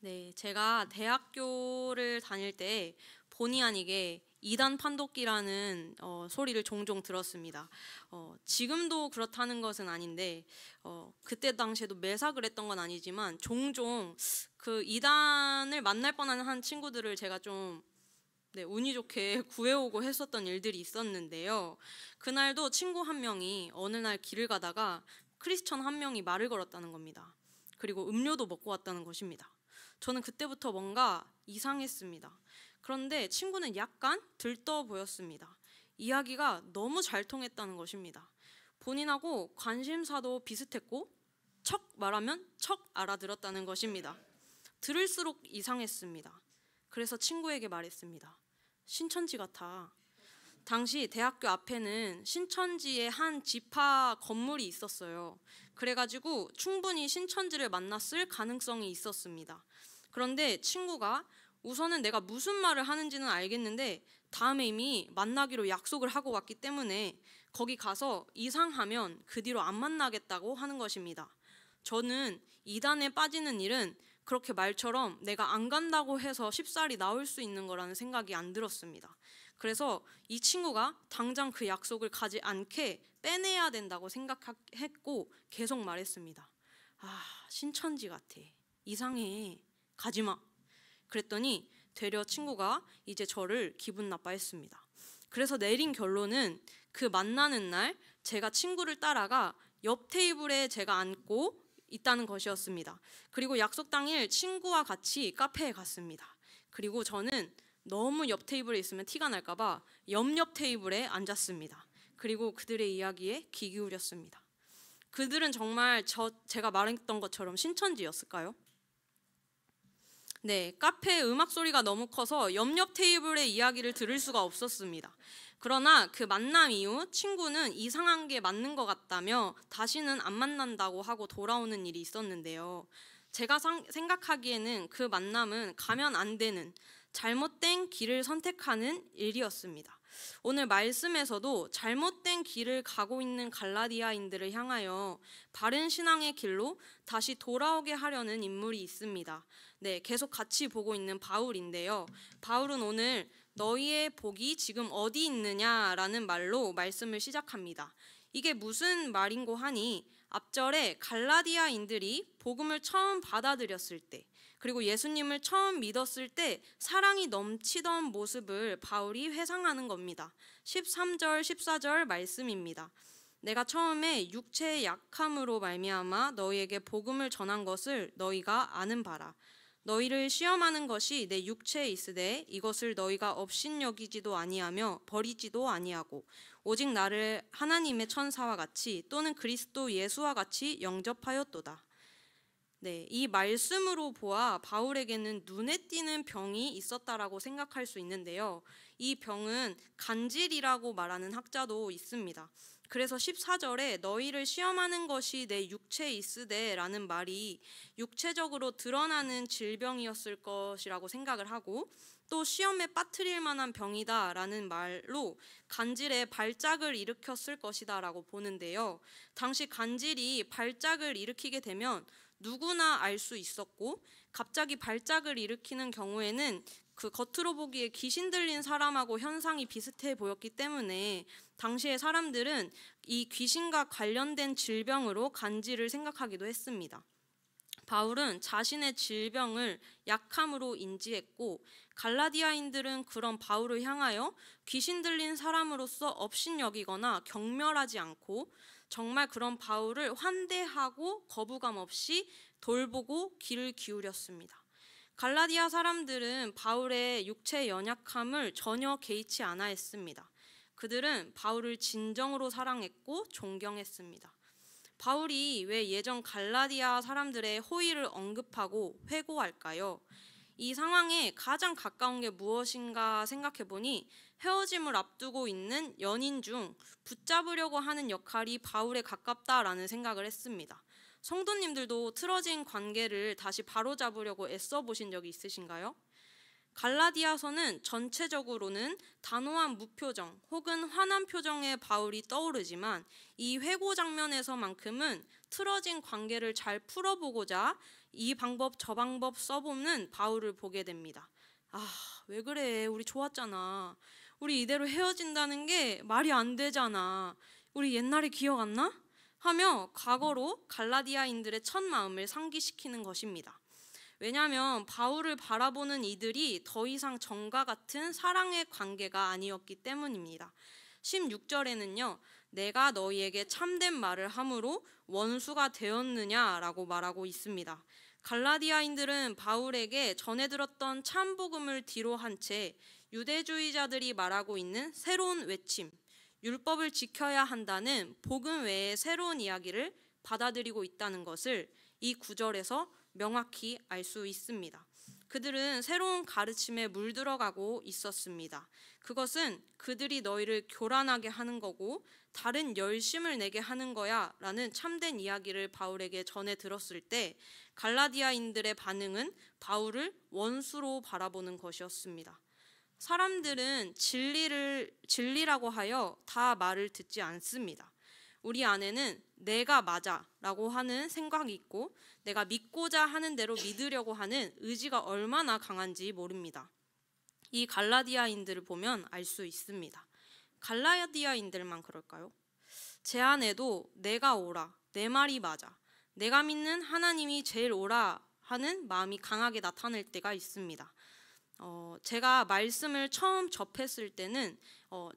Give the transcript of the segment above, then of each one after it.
네, 제가 대학교를 다닐 때 본의 아니게 이단 판독기라는 소리를 종종 들었습니다. 지금도 그렇다는 것은 아닌데 그때 당시에도 매사 그랬던 건 아니지만 종종 그 이단을 만날 뻔한 한 친구들을 제가 좀 운이 좋게 구해오고 했었던 일들이 있었는데요. 그날도 친구 한 명이 어느 날 길을 가다가 크리스천 한 명이 말을 걸었다는 겁니다. 그리고 음료도 먹고 왔다는 것입니다. 저는 그때부터 뭔가 이상했습니다. 그런데 친구는 약간 들떠 보였습니다. 이야기가 너무 잘 통했다는 것입니다. 본인하고 관심사도 비슷했고 척 말하면 척 알아들었다는 것입니다. 들을수록 이상했습니다. 그래서 친구에게 말했습니다. 신천지 같아. 당시 대학교 앞에는 신천지의 한 지파 건물이 있었어요. 그래가지고 충분히 신천지를 만났을 가능성이 있었습니다. 그런데 친구가 우선은 내가 무슨 말을 하는지는 알겠는데 다음에 이미 만나기로 약속을 하고 왔기 때문에 거기 가서 이상하면 그 뒤로 안 만나겠다고 하는 것입니다. 저는 이단에 빠지는 일은 그렇게 말처럼 내가 안 간다고 해서 쉽사리 나올 수 있는 거라는 생각이 안 들었습니다. 그래서 이 친구가 당장 그 약속을 가지 않게 빼내야 된다고 생각했고 계속 말했습니다. 신천지 같아. 이상해. 가지마. 그랬더니 되려 친구가 이제 저를 기분 나빠했습니다. 그래서 내린 결론은 그 만나는 날 제가 친구를 따라가 옆 테이블에 제가 앉고 있다는 것이었습니다. 그리고 약속 당일 친구와 같이 카페에 갔습니다. 그리고 저는 너무 옆 테이블에 있으면 티가 날까봐 옆 테이블에 앉았습니다. 그리고 그들의 이야기에 귀 기울였습니다. 그들은 정말 제가 말했던 것처럼 신천지였을까요? 네, 카페 음악 소리가 너무 커서 옆 테이블의 이야기를 들을 수가 없었습니다. 그러나 그 만남 이후 친구는 이상한 게 맞는 것 같다며 다시는 안 만난다고 하고 돌아오는 일이 있었는데요. 제가 생각하기에는 그 만남은 가면 안 되는 잘못된 길을 선택하는 일이었습니다. 오늘 말씀에서도 잘못된 길을 가고 있는 갈라디아인들을 향하여 바른 신앙의 길로 다시 돌아오게 하려는 인물이 있습니다. 네, 계속 같이 보고 있는 바울인데요. 바울은 오늘 너희의 복이 지금 어디 있느냐라는 말로 말씀을 시작합니다. 이게 무슨 말인고 하니 앞절에 갈라디아인들이 복음을 처음 받아들였을 때 그리고 예수님을 처음 믿었을 때 사랑이 넘치던 모습을 바울이 회상하는 겁니다. 13절 14절 말씀입니다. 내가 처음에 육체의 약함으로 말미암아 너희에게 복음을 전한 것을 너희가 아는 바라. 너희를 시험하는 것이 내 육체에 있으되 이것을 너희가 업신여기지도 아니하며 버리지도 아니하고 오직 나를 하나님의 천사와 같이 또는 그리스도 예수와 같이 영접하였도다. 네, 이 말씀으로 보아 바울에게는 눈에 띄는 병이 있었다라고 생각할 수 있는데요. 이 병은 간질이라고 말하는 학자도 있습니다. 그래서 14절에 너희를 시험하는 것이 내 육체에 있으되 라는 말이 육체적으로 드러나는 질병이었을 것이라고 생각을 하고 또 시험에 빠뜨릴 만한 병이다 라는 말로 간질에 발작을 일으켰을 것이다 라고 보는데요. 당시 간질이 발작을 일으키게 되면 누구나 알 수 있었고 갑자기 발작을 일으키는 경우에는 그 겉으로 보기에 귀신 들린 사람하고 현상이 비슷해 보였기 때문에 당시의 사람들은 이 귀신과 관련된 질병으로 간질을 생각하기도 했습니다. 바울은 자신의 질병을 약함으로 인지했고 갈라디아인들은 그런 바울을 향하여 귀신 들린 사람으로서 업신여기거나 경멸하지 않고 정말 그런 바울을 환대하고 거부감 없이 돌보고 귀를 기울였습니다. 갈라디아 사람들은 바울의 육체 연약함을 전혀 개의치 않아 했습니다. 그들은 바울을 진정으로 사랑했고 존경했습니다. 바울이 왜 예전 갈라디아 사람들의 호의를 언급하고 회고할까요? 이 상황에 가장 가까운 게 무엇인가 생각해보니 헤어짐을 앞두고 있는 연인 중 붙잡으려고 하는 역할이 바울에 가깝다라는 생각을 했습니다. 성도님들도 틀어진 관계를 다시 바로잡으려고 애써 보신 적이 있으신가요? 갈라디아서는 전체적으로는 단호한 무표정 혹은 화난 표정의 바울이 떠오르지만 이 회고 장면에서만큼은 틀어진 관계를 잘 풀어보고자 이 방법 저 방법 써보는 바울을 보게 됩니다. 왜 그래? 우리 좋았잖아. 우리 이대로 헤어진다는 게 말이 안 되잖아. 우리 옛날에 기억 안 나? 하며 과거로 갈라디아인들의 첫 마음을 상기시키는 것입니다. 왜냐하면 바울을 바라보는 이들이 더 이상 전과 같은 사랑의 관계가 아니었기 때문입니다. 16절에는요. 내가 너희에게 참된 말을 함으로 원수가 되었느냐라고 말하고 있습니다. 갈라디아인들은 바울에게 전해 들었던 참 복음을 뒤로 한 채 유대주의자들이 말하고 있는 새로운 외침, 율법을 지켜야 한다는 복음 외의 새로운 이야기를 받아들이고 있다는 것을 이 구절에서 명확히 알 수 있습니다. 그들은 새로운 가르침에 물들어가고 있었습니다. 그것은 그들이 너희를 교란하게 하는 거고 다른 열심을 내게 하는 거야 라는 참된 이야기를 바울에게 전해 들었을 때 갈라디아인들의 반응은 바울을 원수로 바라보는 것이었습니다. 사람들은 진리라고 하여 다 말을 듣지 않습니다. 우리 안에는 내가 맞아 라고 하는 생각이 있고 내가 믿고자 하는 대로 믿으려고 하는 의지가 얼마나 강한지 모릅니다. 이 갈라디아인들을 보면 알 수 있습니다. 갈라디아인들만 그럴까요? 제 안에도 내가 옳아, 내 말이 맞아, 내가 믿는 하나님이 제일 옳아 하는 마음이 강하게 나타날 때가 있습니다. 제가 말씀을 처음 접했을 때는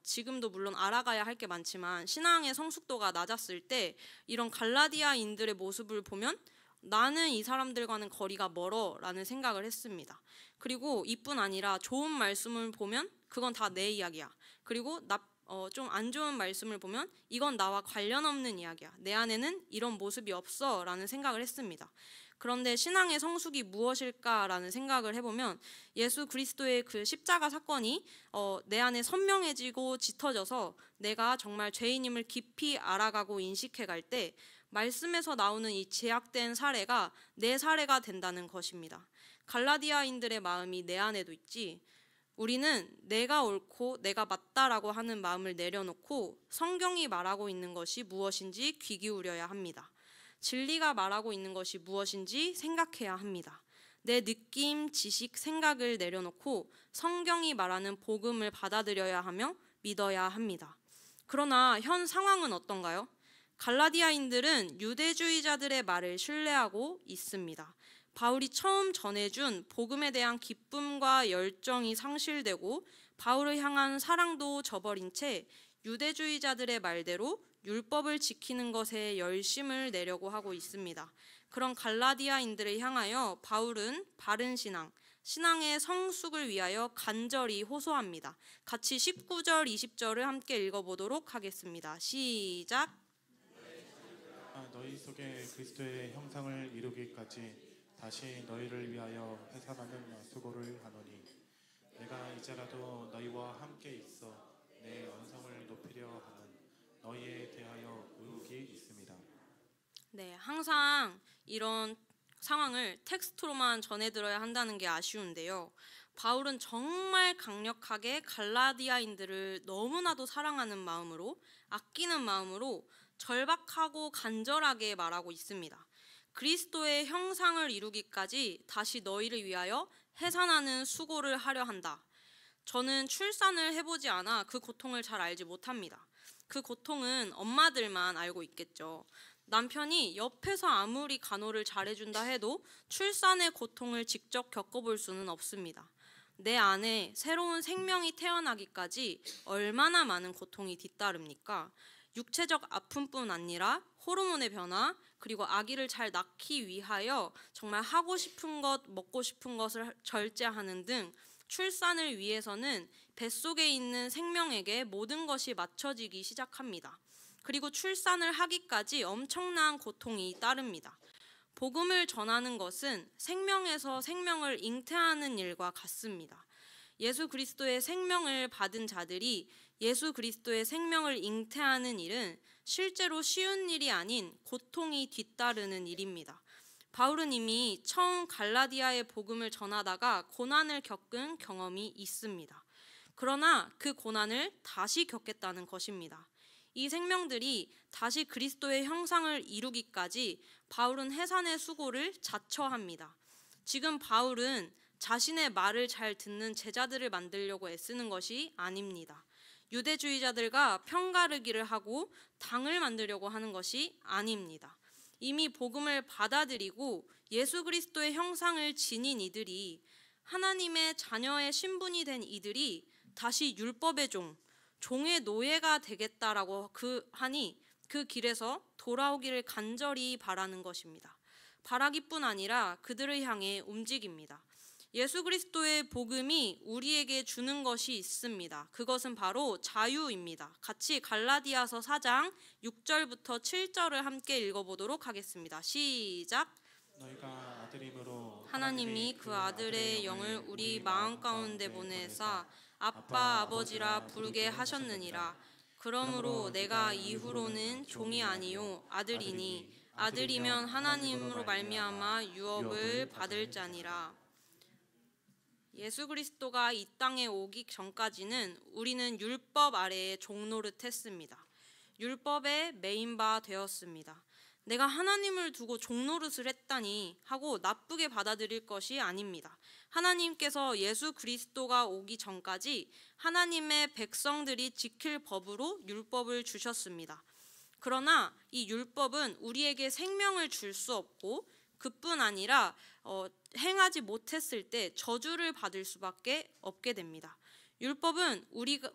지금도 물론 알아가야 할 게 많지만 신앙의 성숙도가 낮았을 때 이런 갈라디아인들의 모습을 보면 나는 이 사람들과는 거리가 멀어 라는 생각을 했습니다. 그리고 이뿐 아니라 좋은 말씀을 보면 그건 다 내 이야기야. 그리고 좀 안 좋은 말씀을 보면 이건 나와 관련 없는 이야기야. 내 안에는 이런 모습이 없어 라는 생각을 했습니다. 그런데 신앙의 성숙이 무엇일까라는 생각을 해보면 예수 그리스도의 그 십자가 사건이 내 안에 선명해지고 짙어져서 내가 정말 죄인임을 깊이 알아가고 인식해갈 때 말씀에서 나오는 이 제약된 사례가 내 사례가 된다는 것입니다. 갈라디아인들의 마음이 내 안에도 있지. 우리는 내가 옳고 내가 맞다라고 하는 마음을 내려놓고 성경이 말하고 있는 것이 무엇인지 귀 기울여야 합니다. 진리가 말하고 있는 것이 무엇인지 생각해야 합니다. 내 느낌, 지식, 생각을 내려놓고 성경이 말하는 복음을 받아들여야 하며 믿어야 합니다. 그러나 현 상황은 어떤가요? 갈라디아인들은 유대주의자들의 말을 신뢰하고 있습니다. 바울이 처음 전해준 복음에 대한 기쁨과 열정이 상실되고 바울을 향한 사랑도 저버린 채 유대주의자들의 말대로 율법을 지키는 것에 열심을 내려고 하고 있습니다. 그런 갈라디아인들을 향하여 바울은 바른 신앙, 신앙의 성숙을 위하여 간절히 호소합니다. 같이 19절, 20절을 함께 읽어보도록 하겠습니다. 시작! 너희 속에 그리스도의 형상을 이루기까지 다시 너희를 위하여 회사하는 수고를 하노니 내가 이제라도 너희와 함께 있어 내 언성을 높이려 하는 너희에 대하여 의혹이 있습니다. 네, 항상 이런 상황을 텍스트로만 전해 들어야 한다는 게 아쉬운데요. 바울은 정말 강력하게 갈라디아인들을 너무나도 사랑하는 마음으로, 아끼는 마음으로 절박하고 간절하게 말하고 있습니다. 그리스도의 형상을 이루기까지 다시 너희를 위하여 해산하는 수고를 하려 한다. 저는 출산을 해보지 않아 그 고통을 잘 알지 못합니다. 그 고통은 엄마들만 알고 있겠죠. 남편이 옆에서 아무리 간호를 잘해준다 해도 출산의 고통을 직접 겪어볼 수는 없습니다. 내 안에 새로운 생명이 태어나기까지 얼마나 많은 고통이 뒤따릅니까? 육체적 아픔뿐 아니라 호르몬의 변화, 그리고 아기를 잘 낳기 위하여 정말 하고 싶은 것, 먹고 싶은 것을 절제하는 등 출산을 위해서는 뱃속에 있는 생명에게 모든 것이 맞춰지기 시작합니다. 그리고 출산을 하기까지 엄청난 고통이 따릅니다. 복음을 전하는 것은 생명에서 생명을 잉태하는 일과 같습니다. 예수 그리스도의 생명을 받은 자들이 예수 그리스도의 생명을 잉태하는 일은 실제로 쉬운 일이 아닌 고통이 뒤따르는 일입니다. 바울은 이미 처음 갈라디아의 복음을 전하다가 고난을 겪은 경험이 있습니다. 그러나 그 고난을 다시 겪겠다는 것입니다. 이 생명들이 다시 그리스도의 형상을 이루기까지 바울은 해산의 수고를 자처합니다. 지금 바울은 자신의 말을 잘 듣는 제자들을 만들려고 애쓰는 것이 아닙니다. 유대주의자들과 편가르기를 하고 당을 만들려고 하는 것이 아닙니다. 이미 복음을 받아들이고 예수 그리스도의 형상을 지닌 이들이, 하나님의 자녀의 신분이 된 이들이 다시 율법의 종의 노예가 되겠다라고 하니 그 길에서 돌아오기를 간절히 바라는 것입니다. 바라기뿐 아니라 그들을 향해 움직입니다. 예수 그리스도의 복음이 우리에게 주는 것이 있습니다. 그것은 바로 자유입니다. 같이 갈라디아서 4장 6절부터 7절을 함께 읽어보도록 하겠습니다. 시작. 너희가 아들임으로 하나님이 그 아들의 영을 우리 마음 가운데 보내사 아빠 아버지라 부르게 하셨느니라. 그러므로 내가 이후로는 종이 아니요 아들이니 아들이면 하나님으로 말미암아 유업을 받을 자니라. 예수 그리스도가 이 땅에 오기 전까지는 우리는 율법 아래에 종노릇했습니다. 율법의 메인바 되었습니다. 내가 하나님을 두고 종노릇을 했다니 하고 나쁘게 받아들일 것이 아닙니다. 하나님께서 예수 그리스도가 오기 전까지 하나님의 백성들이 지킬 법으로 율법을 주셨습니다. 그러나 이 율법은 우리에게 생명을 줄 수 없고 그뿐 아니라 행하지 못했을 때 저주를 받을 수밖에 없게 됩니다. 율법은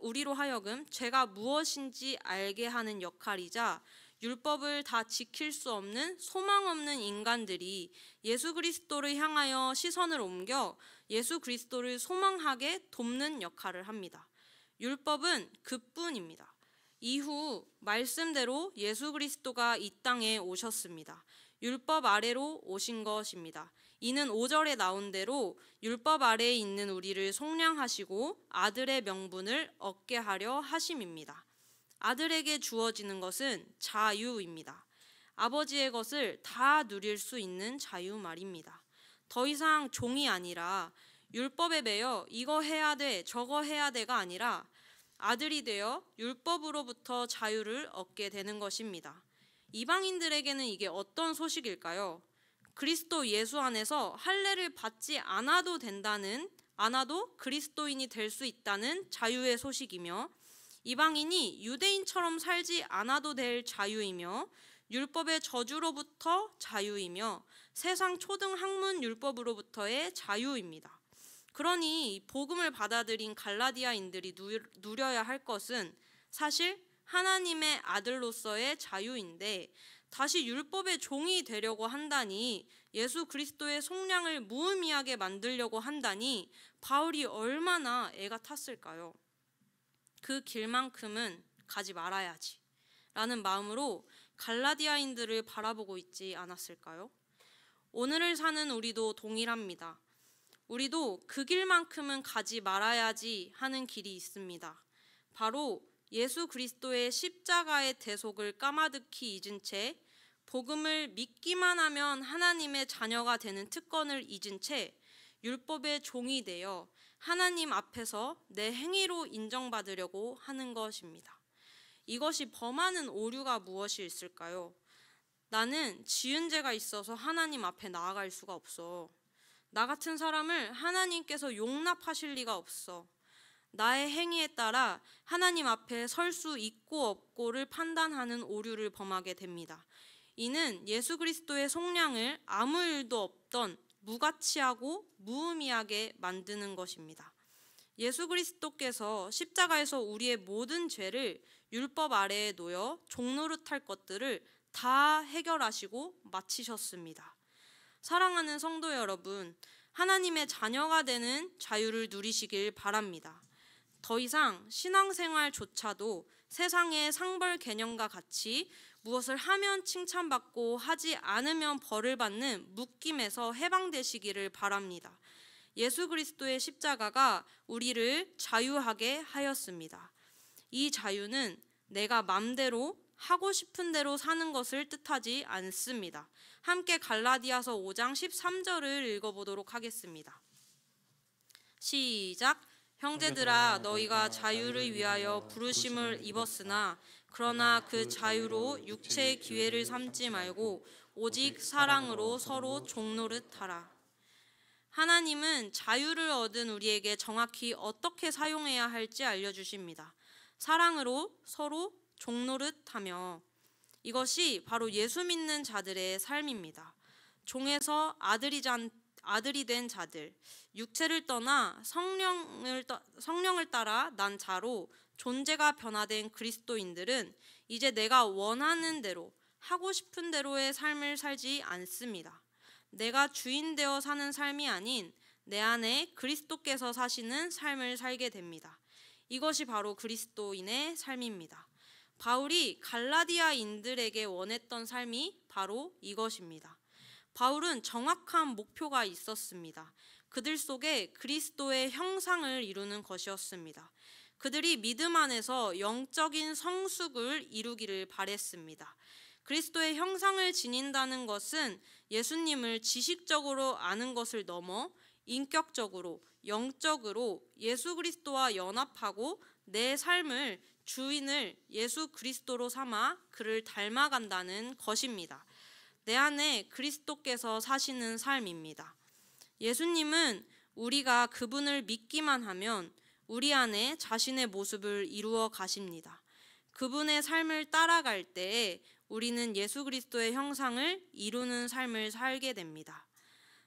우리로 하여금 죄가 무엇인지 알게 하는 역할이자 율법을 다 지킬 수 없는 소망 없는 인간들이 예수 그리스도를 향하여 시선을 옮겨 예수 그리스도를 소망하게 돕는 역할을 합니다. 율법은 그뿐입니다. 이후 말씀대로 예수 그리스도가 이 땅에 오셨습니다. 율법 아래로 오신 것입니다. 이는 5절에 나온 대로 율법 아래에 있는 우리를 속량하시고 아들의 명분을 얻게 하려 하심입니다. 아들에게 주어지는 것은 자유입니다. 아버지의 것을 다 누릴 수 있는 자유 말입니다. 더 이상 종이 아니라 율법에 매여 이거 해야 돼 저거 해야 돼가 아니라 아들이 되어 율법으로부터 자유를 얻게 되는 것입니다. 이방인들에게는 이게 어떤 소식일까요? 그리스도 예수 안에서 할례를 받지 않아도 그리스도인이 될 수 있다는 자유의 소식이며, 이방인이 유대인처럼 살지 않아도 될 자유이며, 율법의 저주로부터 자유이며, 세상 초등 학문 율법으로부터의 자유입니다. 그러니 복음을 받아들인 갈라디아인들이 누려야 할 것은 사실 하나님의 아들로서의 자유인데, 다시 율법의 종이 되려고 한다니, 예수 그리스도의 속량을 무의미하게 만들려고 한다니 바울이 얼마나 애가 탔을까요? 그 길만큼은 가지 말아야지 라는 마음으로 갈라디아인들을 바라보고 있지 않았을까요? 오늘을 사는 우리도 동일합니다. 우리도 그 길만큼은 가지 말아야지 하는 길이 있습니다. 바로 예수 그리스도의 십자가의 대속을 까마득히 잊은 채 복음을 믿기만 하면 하나님의 자녀가 되는 특권을 잊은 채 율법의 종이 되어 하나님 앞에서 내 행위로 인정받으려고 하는 것입니다. 이것이 범하는 오류가 무엇이 있을까요? 나는 지은 죄가 있어서 하나님 앞에 나아갈 수가 없어. 나 같은 사람을 하나님께서 용납하실 리가 없어. 나의 행위에 따라 하나님 앞에 설 수 있고 없고를 판단하는 오류를 범하게 됩니다. 이는 예수 그리스도의 속량을 아무 일도 없던 무가치하고 무의미하게 만드는 것입니다. 예수 그리스도께서 십자가에서 우리의 모든 죄를 율법 아래에 놓여 종노릇할 것들을 다 해결하시고 마치셨습니다. 사랑하는 성도 여러분, 하나님의 자녀가 되는 자유를 누리시길 바랍니다. 더 이상 신앙생활조차도 세상의 상벌 개념과 같이 무엇을 하면 칭찬받고 하지 않으면 벌을 받는 묶임에서 해방되시기를 바랍니다. 예수 그리스도의 십자가가 우리를 자유하게 하였습니다. 이 자유는 내가 맘대로 하고 싶은 대로 사는 것을 뜻하지 않습니다. 함께 갈라디아서 5장 13절을 읽어보도록 하겠습니다. 시작. 형제들아 너희가 자유를 위하여 부르심을 입었으나 그러나 그 자유로 육체의 기회를 삼지 말고 오직 사랑으로 서로 종노릇하라. 하나님은 자유를 얻은 우리에게 정확히 어떻게 사용해야 할지 알려주십니다. 사랑으로 서로 종노릇하며, 이것이 바로 예수 믿는 자들의 삶입니다. 종에서 아들이 된 자들, 육체를 떠나 성령을 따라 난 자로 존재가 변화된 그리스도인들은 이제 내가 원하는 대로 하고 싶은 대로의 삶을 살지 않습니다. 내가 주인 되어 사는 삶이 아닌 내 안에 그리스도께서 사시는 삶을 살게 됩니다. 이것이 바로 그리스도인의 삶입니다. 바울이 갈라디아인들에게 원했던 삶이 바로 이것입니다. 바울은 정확한 목표가 있었습니다. 그들 속에 그리스도의 형상을 이루는 것이었습니다. 그들이 믿음 안에서 영적인 성숙을 이루기를 바랬습니다. 그리스도의 형상을 지닌다는 것은 예수님을 지식적으로 아는 것을 넘어 인격적으로, 영적으로 예수 그리스도와 연합하고 내 삶을 주인을 예수 그리스도로 삼아 그를 닮아간다는 것입니다. 내 안에 그리스도께서 사시는 삶입니다. 예수님은 우리가 그분을 믿기만 하면 우리 안에 자신의 모습을 이루어 가십니다. 그분의 삶을 따라갈 때에 우리는 예수 그리스도의 형상을 이루는 삶을 살게 됩니다.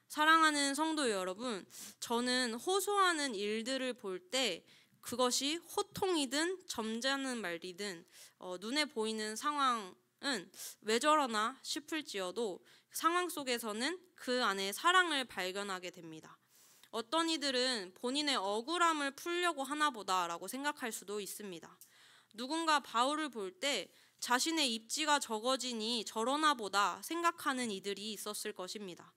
사랑하는 성도 여러분, 저는 호소하는 일들을 볼 때 그것이 호통이든 점잖은 말이든 눈에 보이는 상황은 왜 저러나 싶을지어도 상황 속에서는 그 안에 사랑을 발견하게 됩니다. 어떤 이들은 본인의 억울함을 풀려고 하나 보다라고 생각할 수도 있습니다. 누군가 바울을 볼 때 자신의 입지가 적어지니 저러나 보다 생각하는 이들이 있었을 것입니다.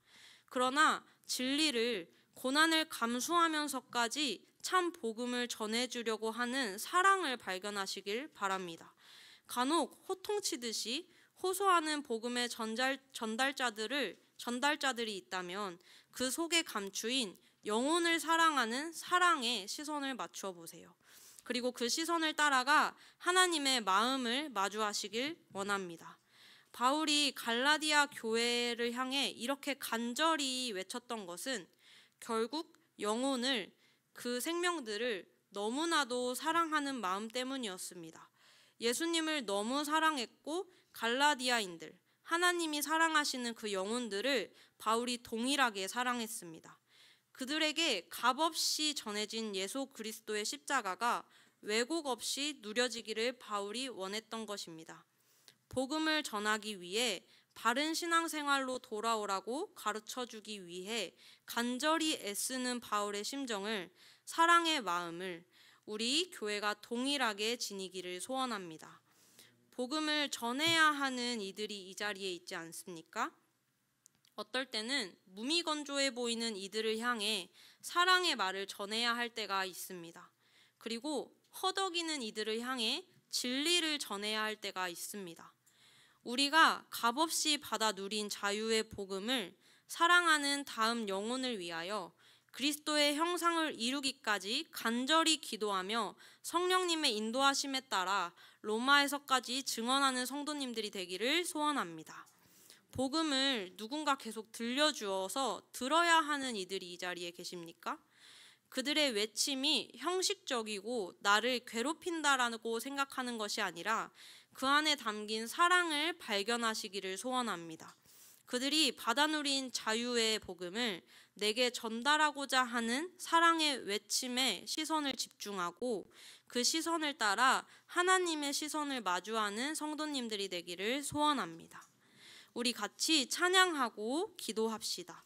그러나 진리를, 고난을 감수하면서까지 참 복음을 전해주려고 하는 사랑을 발견하시길 바랍니다. 간혹 호통치듯이 호소하는 복음의 전달자들이 있다면 그 속에 감추인 영혼을 사랑하는 사랑의 시선을 맞추어 보세요. 그리고 그 시선을 따라가 하나님의 마음을 마주하시길 원합니다. 바울이 갈라디아 교회를 향해 이렇게 간절히 외쳤던 것은 결국 영혼을, 그 생명들을 너무나도 사랑하는 마음 때문이었습니다. 예수님을 너무 사랑했고 갈라디아인들, 하나님이 사랑하시는 그 영혼들을 바울이 동일하게 사랑했습니다. 그들에게 값없이 전해진 예수 그리스도의 십자가가 왜곡 없이 누려지기를 바울이 원했던 것입니다. 복음을 전하기 위해 바른 신앙생활로 돌아오라고 가르쳐주기 위해 간절히 애쓰는 바울의 심정을, 사랑의 마음을 우리 교회가 동일하게 지니기를 소원합니다. 복음을 전해야 하는 이들이 이 자리에 있지 않습니까? 어떨 때는 무미건조해 보이는 이들을 향해 사랑의 말을 전해야 할 때가 있습니다. 그리고 허덕이는 이들을 향해 진리를 전해야 할 때가 있습니다. 우리가 값없이 받아 누린 자유의 복음을 사랑하는 다음 영혼을 위하여 그리스도의 형상을 이루기까지 간절히 기도하며 성령님의 인도하심에 따라 로마에서까지 증언하는 성도님들이 되기를 소원합니다. 복음을 누군가 계속 들려주어서 들어야 하는 이들이 이 자리에 계십니까? 그들의 외침이 형식적이고 나를 괴롭힌다라고 생각하는 것이 아니라 그 안에 담긴 사랑을 발견하시기를 소원합니다. 그들이 받아 누린 자유의 복음을 내게 전달하고자 하는 사랑의 외침에 시선을 집중하고 그 시선을 따라 하나님의 시선을 마주하는 성도님들이 되기를 소원합니다. 우리 같이 찬양하고 기도합시다.